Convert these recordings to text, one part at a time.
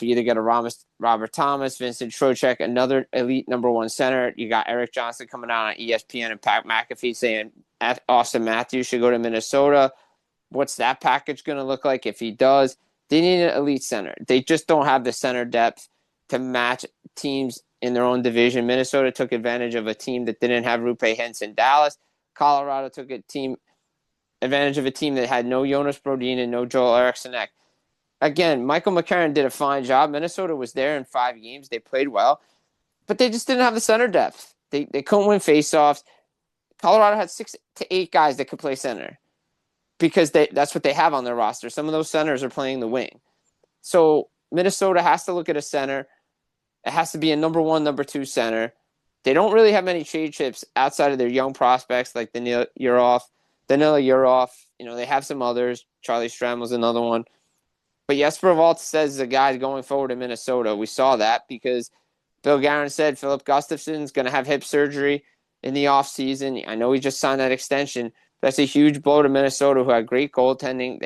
You either get a Robert Thomas, Vincent Trocheck, another elite number one center. You got Eric Johnson coming out on ESPN and Pat McAfee saying Austin Matthews should go to Minnesota. What's that package going to look like if he does? They need an elite center. They just don't have the center depth to match teams in their own division. Minnesota took advantage of a team that didn't have Rupe Hintz in Dallas. Colorado took advantage of a team that had no Jonas Brodin and no Joel Eriksson Ek. Again, Michael McCarron did a fine job. Minnesota was there in 5 games. They played well, but they just didn't have the center depth. They couldn't win faceoffs. Colorado had 6 to 8 guys that could play center because that's what they have on their roster. Some of those centers are playing the wing. So Minnesota has to look at a center. It has to be a number 1, number 2 center. They don't really have many trade chips outside of their young prospects like Danila Yurov. They have some others. Charlie Stramel's another one. But Jesper Valtz says the guy going forward in Minnesota. We saw that because Bill Guerin said Philip Gustafson's going to have hip surgery in the offseason. I know he just signed that extension. That's a huge blow to Minnesota, who had great goaltending.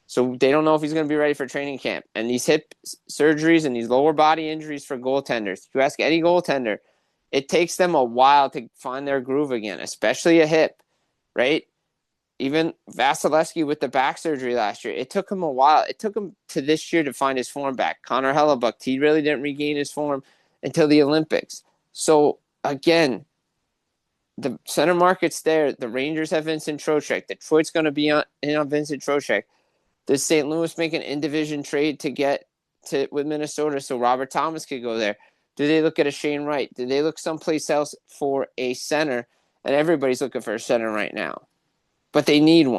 So they don't know if he's going to be ready for training camp. And these hip surgeries and these lower body injuries for goaltenders, if you ask any goaltender, it takes them a while to find their groove again, especially a hip, right? Even Vasilevsky with the back surgery last year, it took him a while. It took him to this year to find his form back. Connor Hellebuck, he really didn't regain his form until the Olympics. So, again, the center market's there. The Rangers have Vincent Trocheck. Detroit's going to be on Vincent Trocheck. Does St. Louis make an in-division trade to get with Minnesota so Robert Thomas could go there? Do they look at a Shane Wright? Do they look someplace else for a center? And everybody's looking for a center right now. But they need one.